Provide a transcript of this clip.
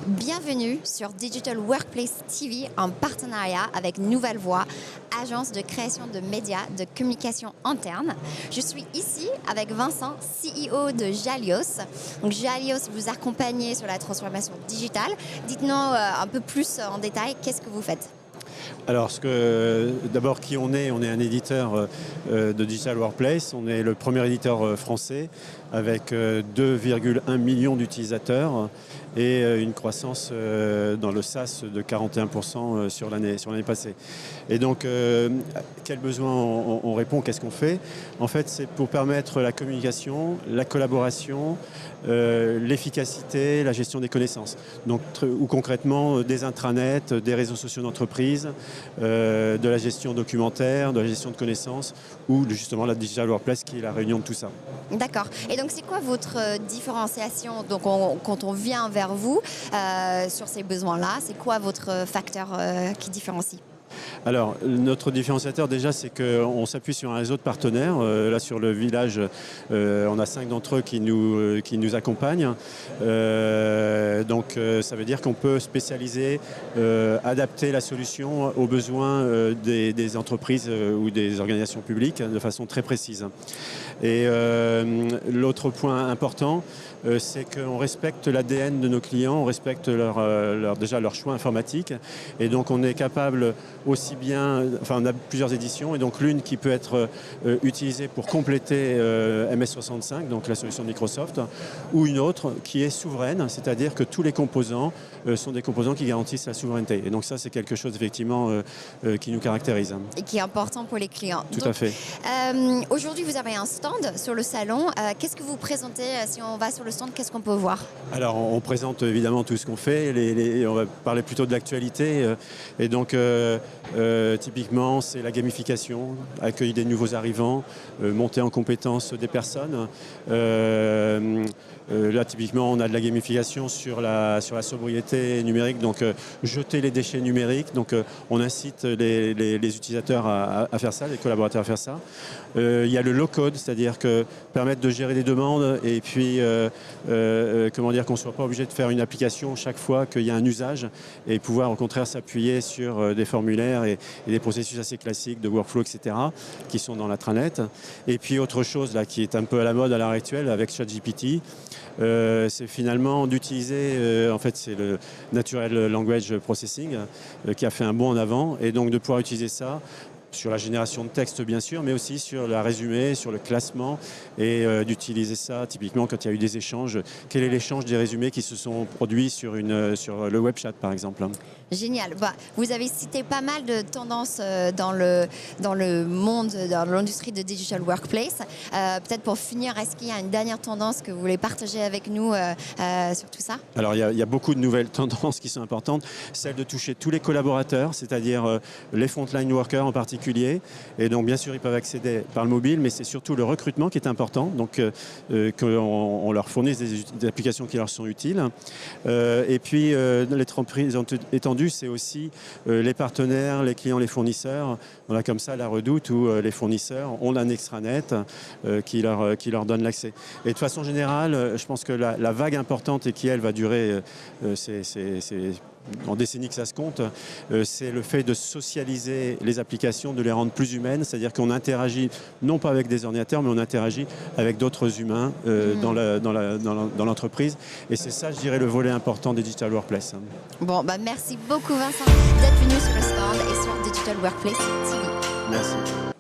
Bienvenue sur Digital Workplace TV en partenariat avec Nouvelle Voix, agence de création de médias de communication interne. Je suis ici avec Vincent, CEO de Jalios. Donc Jalios, vous accompagnez sur la transformation digitale. Dites-nous un peu plus en détail, qu'est-ce que vous faites ? Alors, d'abord, qui on est un éditeur de Digital Workplace. On est le premier éditeur français avec 2,1 millions d'utilisateurs et une croissance dans le SaaS de 41% sur l'année passée. Et donc, quels besoins on répond? Qu'est-ce qu'on fait? En fait, c'est pour permettre la communication, la collaboration, l'efficacité, la gestion des connaissances. Donc, ou concrètement, des intranets, des réseaux sociaux d'entreprise, de la gestion documentaire, de la gestion de connaissances, ou justement la Digital Workplace qui est la réunion de tout ça. D'accord. Et donc, c'est quoi votre différenciation? Donc, quand on vient vers vous sur ces besoins-là, c'est quoi votre facteur qui différencie? Alors, notre différenciateur déjà, c'est qu'on s'appuie sur un réseau de partenaires. Là, sur le village, on a 5 d'entre eux qui nous accompagnent. Donc, ça veut dire qu'on peut spécialiser, adapter la solution aux besoins des entreprises ou des organisations publiques de façon très précise. Et l'autre point important, c'est qu'on respecte l'ADN de nos clients, on respecte déjà leur choix informatique. Et donc, on est capable aussi bien, enfin on a plusieurs éditions, et donc l'une qui peut être utilisée pour compléter MS65, donc la solution de Microsoft, ou une autre qui est souveraine, c'est-à-dire que tous les composants sont des composants qui garantissent la souveraineté. Et donc ça, c'est quelque chose effectivement qui nous caractérise. Et qui est important pour les clients. Tout à fait. Aujourd'hui, vous avez un stand sur le salon. Qu'est-ce que vous présentez? Si on va sur le stand, qu'est-ce qu'on peut voir? Alors, on présente évidemment tout ce qu'on fait. On va parler plutôt de l'actualité. Et donc, typiquement, c'est la gamification, accueillir des nouveaux arrivants, monter en compétence des personnes. Là, typiquement, on a de la gamification sur la sobriété numérique, donc jeter les déchets numériques. Donc, on incite les utilisateurs à faire ça, les collaborateurs à faire ça. Il y a le low-code, c'est-à-dire que permettre de gérer des demandes et puis, comment dire, qu'on ne soit pas obligé de faire une application chaque fois qu'il y a un usage et pouvoir au contraire s'appuyer sur des formulaires et des processus assez classiques de workflow, etc., qui sont dans l'intranet. Et puis, autre chose là, qui est un peu à la mode à l'heure actuelle avec ChatGPT, c'est finalement d'utiliser, en fait c'est le Natural Language Processing qui a fait un bond en avant, et donc de pouvoir utiliser ça sur la génération de texte bien sûr, mais aussi sur la résumé, sur le classement, et d'utiliser ça typiquement quand il y a eu des échanges. Quel est l'échange des résumés qui se sont produits sur le web chat par exemple? Génial. Vous avez cité pas mal de tendances dans le monde, dans l'industrie de Digital Workplace. Peut-être pour finir, est-ce qu'il y a une dernière tendance que vous voulez partager avec nous sur tout ça? Alors, il y a beaucoup de nouvelles tendances qui sont importantes. Celle de toucher tous les collaborateurs, c'est-à-dire les frontline workers en particulier. Et donc, bien sûr, ils peuvent accéder par le mobile, mais c'est surtout le recrutement qui est important. Donc, qu'on leur fournisse des applications qui leur sont utiles. Et puis, l'entreprise étendue, c'est aussi les partenaires, les clients, les fournisseurs. On a comme ça la Redoute où les fournisseurs ont un extranet qui leur donne l'accès. Et de façon générale, je pense que la vague importante et qui, elle, va durer, c'est en décennies que ça se compte, c'est le fait de socialiser les applications, de les rendre plus humaines, c'est-à-dire qu'on interagit non pas avec des ordinateurs, mais on interagit avec d'autres humains dans l'entreprise. Et c'est ça, je dirais, le volet important des Digital Workplace. Bon, merci beaucoup Vincent d'être venu sur le stand et sur Digital Workplace TV. Merci.